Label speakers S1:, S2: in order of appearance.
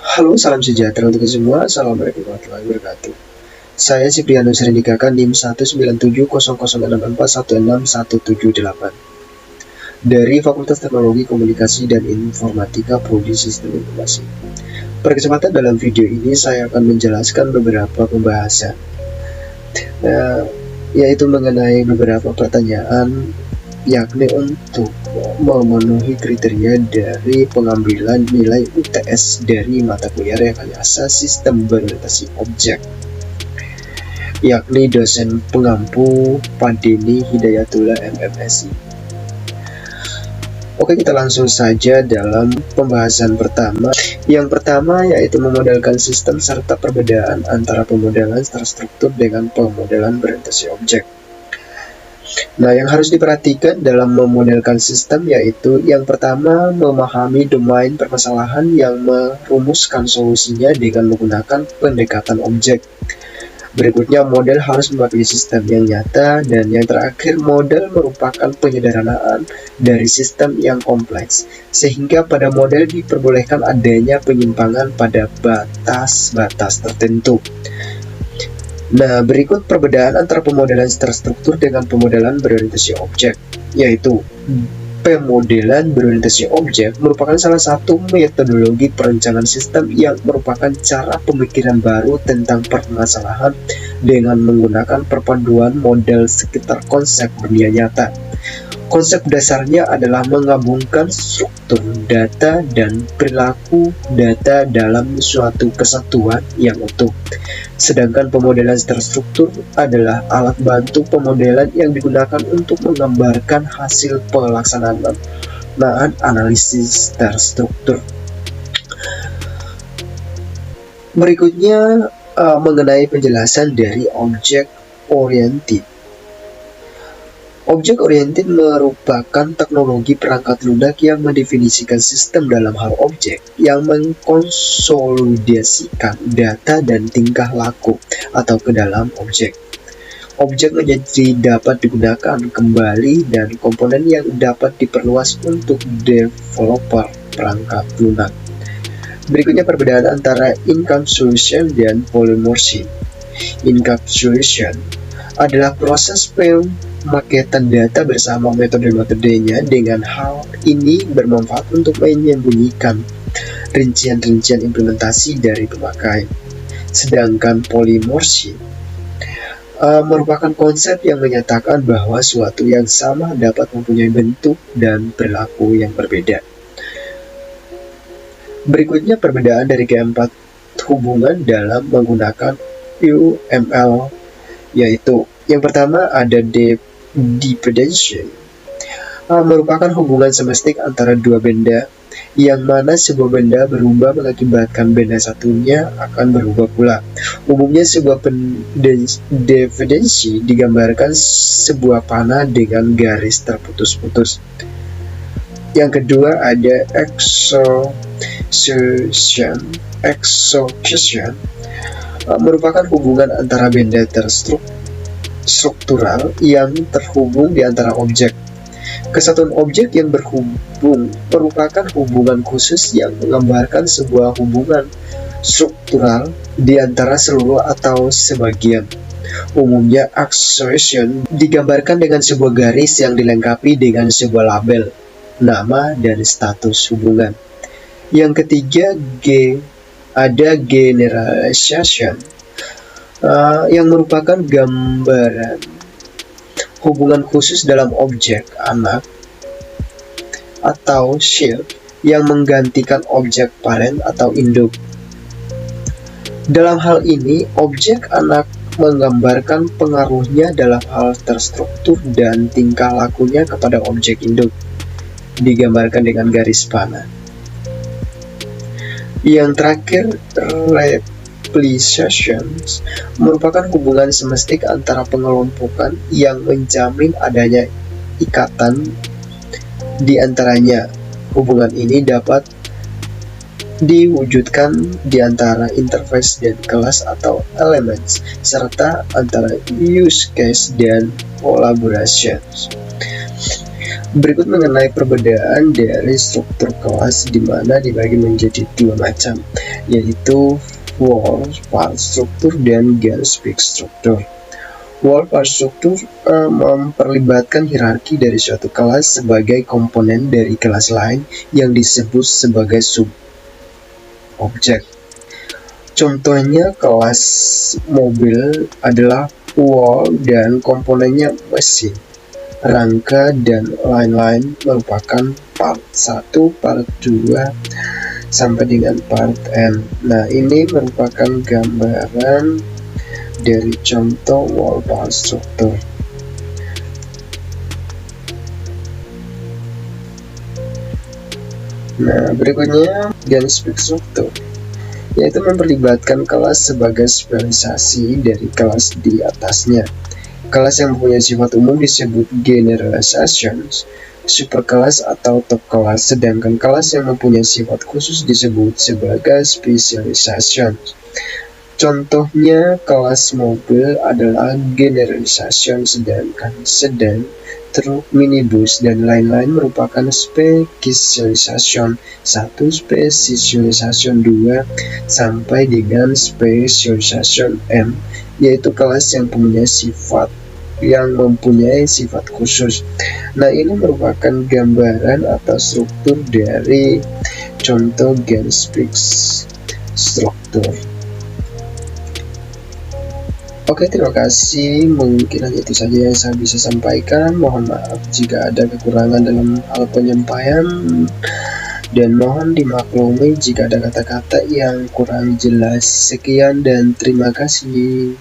S1: Halo, salam sejahtera untuk semua. Assalamualaikum warahmatullahi wabarakatuh. Saya Ciprianus Rendikaka, NIM 1970064161778 dari Fakultas Teknologi Komunikasi dan Informatika Prodi Sistem Informasi. Pada kesempatan dalam video ini saya akan menjelaskan beberapa pembahasan, yaitu mengenai beberapa pertanyaan, yakni untuk memenuhi kriteria dari pengambilan nilai UTS dari mata kuliah Rekayasa Sistem Berorientasi Objek, yakni dosen pengampu Padeni Hidayatullah MMSI. Oke, kita langsung saja dalam pembahasan pertama. Yang pertama yaitu memodelkan sistem serta perbedaan antara pemodelan terstruktur dengan pemodelan berorientasi objek. Nah, yang harus diperhatikan dalam memodelkan sistem yaitu yang pertama, memahami domain permasalahan yang merumuskan solusinya dengan menggunakan pendekatan objek. Berikutnya, model harus mewakili sistem yang nyata, dan yang terakhir, model merupakan penyederhanaan dari sistem yang kompleks, sehingga pada model diperbolehkan adanya penyimpangan pada batas-batas tertentu. Nah, berikut perbedaan antara pemodelan terstruktur dengan pemodelan berorientasi objek, yaitu pemodelan berorientasi objek merupakan salah satu metodologi perencanaan sistem yang merupakan cara pemikiran baru tentang permasalahan dengan menggunakan perpaduan model sekitar konsep dunia nyata. Konsep dasarnya adalah menggabungkan struktur data dan perilaku data dalam suatu kesatuan yang utuh. Sedangkan pemodelan terstruktur adalah alat bantu pemodelan yang digunakan untuk menggambarkan hasil pelaksanaan analisis terstruktur. Berikutnya mengenai penjelasan dari object oriented. Objek oriented merupakan teknologi perangkat lunak yang mendefinisikan sistem dalam hal objek, yang mengkonsolidasikan data dan tingkah laku atau ke dalam objek. Objek menjadi dapat digunakan kembali dan komponen yang dapat diperluas untuk developer perangkat lunak. Berikutnya perbedaan antara encapsulation dan polymorphism. Encapsulation adalah proses pemaketan data bersama metode-metodenya. Dengan hal ini bermanfaat untuk menyembunyikan rincian-rincian implementasi dari pemakai. Sedangkan polymorphism merupakan konsep yang menyatakan bahwa suatu yang sama dapat mempunyai bentuk dan perilaku yang berbeda. Berikutnya perbedaan dari keempat hubungan dalam menggunakan UML, yaitu yang pertama ada dependence, merupakan hubungan semestik antara dua benda, yang mana sebuah benda berubah mengakibatkan benda satunya akan berubah pula. Umumnya sebuah dependensi digambarkan sebuah panah dengan garis terputus-putus. Yang kedua ada exocation, merupakan hubungan antara benda struktural yang terhubung di antara objek. Kesatuan objek yang berhubung merupakan hubungan khusus yang menggambarkan sebuah hubungan struktural di antara seluruh atau sebagian. Umumnya association digambarkan dengan sebuah garis yang dilengkapi dengan sebuah label, nama, dan status hubungan. Yang ketiga ada generalization, yang merupakan gambaran hubungan khusus dalam objek anak atau child yang menggantikan objek parent atau induk. Dalam hal ini, objek anak menggambarkan pengaruhnya dalam hal terstruktur dan tingkah lakunya kepada objek induk, digambarkan dengan garis panah. Yang terakhir, replication merupakan hubungan semestik antara pengelompokan yang menjamin adanya ikatan di antaranya. Hubungan ini dapat diwujudkan di antara interface dan kelas atau elements, serta antara use case dan collaboration. Berikut mengenai perbedaan dari struktur kelas di mana dibagi menjadi dua macam, yaitu wall part struktur dan GAN-SPIC struktur. Wall part struktur memperlibatkan hierarki dari suatu kelas sebagai komponen dari kelas lain yang disebut sebagai sub-objek. Contohnya kelas mobil adalah wall dan komponennya mesin, rangka, dan lain-lain merupakan part 1, part 2, sampai dengan part N. Nah, ini merupakan gambaran dari contoh wall part struktur. Nah, berikutnya GAN-SPIC struktur, yaitu memperlibatkan kelas sebagai spesialisasi dari kelas di atasnya. Kelas yang mempunyai sifat umum disebut generalizations, superkelas atau top kelas, sedangkan kelas yang mempunyai sifat khusus disebut sebagai specializations. Contohnya kelas mobil adalah generalization, sedangkan sedan, truk, minibus, dan lain-lain merupakan specialization 1, specialization 2, sampai dengan specialization M, yaitu kelas yang mempunyai sifat khusus. Nah, ini merupakan gambaran atau struktur dari contoh GAN-SPIC struktur. Oke, terima kasih. Mungkin hanya itu saja yang saya bisa sampaikan. Mohon maaf jika ada kekurangan dalam hal penyampaian, dan mohon dimaklumi jika ada kata-kata yang kurang jelas. Sekian dan terima kasih.